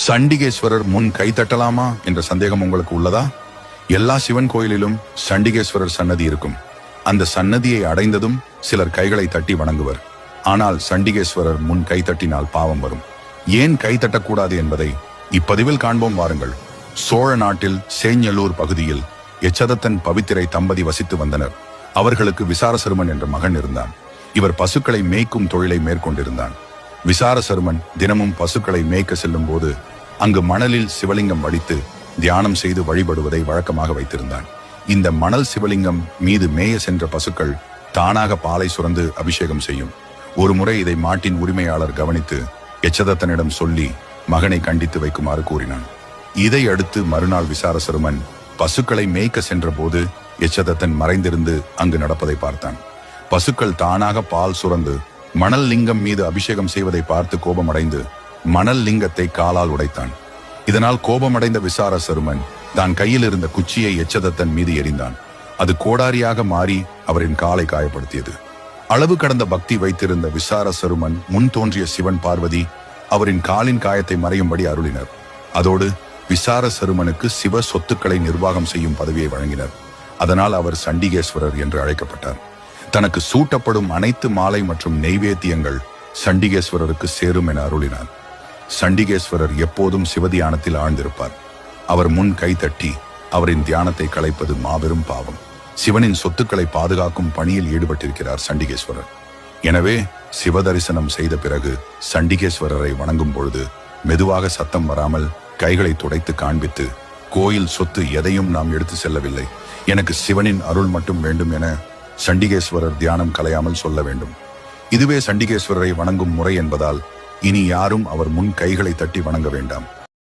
சண்டிகேஸ்வரர் முன் கைத்தட்டலாமா என்ற சந்தேகம் உங்களுக்கு உள்ளதா? எல்லா சிவன் கோயிலிலும் சண்டிகேஸ்வரர் சன்னதி இருக்கும். அந்த சன்னதியை அடைந்ததும் சிலர் கைகளை தட்டி வணங்குவர். ஆனால் சண்டிகேஸ்வரர் முன் கைத்தட்டினால் பாவம் வரும். ஏன் கைத்தட்டக்கூடாது என்பதை இப்பதிவில் காண்போம் வாருங்கள். சோழ நாட்டில் சேஞ்சலூர் பகுதியில் எச்சதத்தன் பவித்திரை தம்பதி வசித்து வந்தனர். அவர்களுக்கு விசாரசருமன் என்ற மகன் இருந்தான். இவர் பசுக்களை மேய்க்கும் தொழிலை மேற்கொண்டிருந்தான். விசாரசருமன் தினமும் பசுக்களை மேய்க்க செல்லும் போது அங்கு மணலில் சிவலிங்கம் வடித்து தியானம் செய்து வழிபடுவதை வழக்கமாக வைத்திருந்தான். இந்த மணல் சிவலிங்கம் மீது மேய சென்ற பசுக்கள் தானாக பாலை சுரந்து அபிஷேகம் செய்யும். ஒரு முறை இதை மாட்டின் உரிமையாளர் கவனித்து எச்சதத்தனிடம் சொல்லி மகனை கண்டித்து வைக்குமாறு கூறினான். இதை அடுத்து மறுநாள் விசாரசருமன் பசுக்களை மேய்க்க சென்ற போது எச்சதத்தன் மறைந்திருந்து அங்கு நடப்பதை பார்த்தான். பசுக்கள் தானாக பால் சுரந்து மணல் லிங்கம் மீது அபிஷேகம் செய்வதை பார்த்து கோபமடைந்து மணல் லிங்கத்தை காலால் உடைத்தான். இதனால் கோபமடைந்த விசாரசருமன் தான் கையில் இருந்த குச்சியை எச்சதத்தன் மீது எறிந்தான். அது கோடாரியாக மாறி அவரின் காலை காயப்படுத்தியது. அளவு கடந்த பக்தி வைத்திருந்த விசாரசருமன் முன் தோன்றிய சிவன் பார்வதி அவரின் காலின் காயத்தை மறையும்படி அருளினர். அதோடு விசாரசருமனுக்கு சிவ சொத்துக்களை நிர்வாகம் செய்யும் பதவியை வழங்கினர். அதனால் அவர் சண்டிகேஸ்வரர் என்று அழைக்கப்பட்டார். தனக்கு சூட்டப்படும் அனைத்து மாலை மற்றும் நெய்வேத்தியங்கள் சண்டிகேஸ்வரருக்கு சேரும் என அருளினார். சண்டிகேஸ்வரர் எப்போதும் சிவதியானத்தில் ஆழ்ந்திருப்பார். அவர் முன் கைத்தட்டி அவரின் தியானத்தை கலைப்பது மாபெரும் பாவம். சிவனின் சொத்துக்களை பாதுகாக்கும் பணியில் ஈடுபட்டிருக்கிறார் சண்டிகேஸ்வரர். எனவே சிவ தரிசனம் செய்த பிறகு சண்டிகேஸ்வரரை வணங்கும் பொழுது மெதுவாக சத்தம் வராமல் கைகளை துடைத்து காண்பித்து, கோயில் சொத்து எதையும் நாம் எடுத்து செல்லவில்லை, எனக்கு சிவனின் அருள் மட்டும் வேண்டும் என சண்டிகேஸ்வரர் தியானம் கலையாமல் சொல்ல வேண்டும். இதுவே சண்டிகேஸ்வரரை வணங்கும் முறை என்பதால் இனி யாரும் அவர் முன் கைகளை தட்டி வணங்க வேண்டாம்.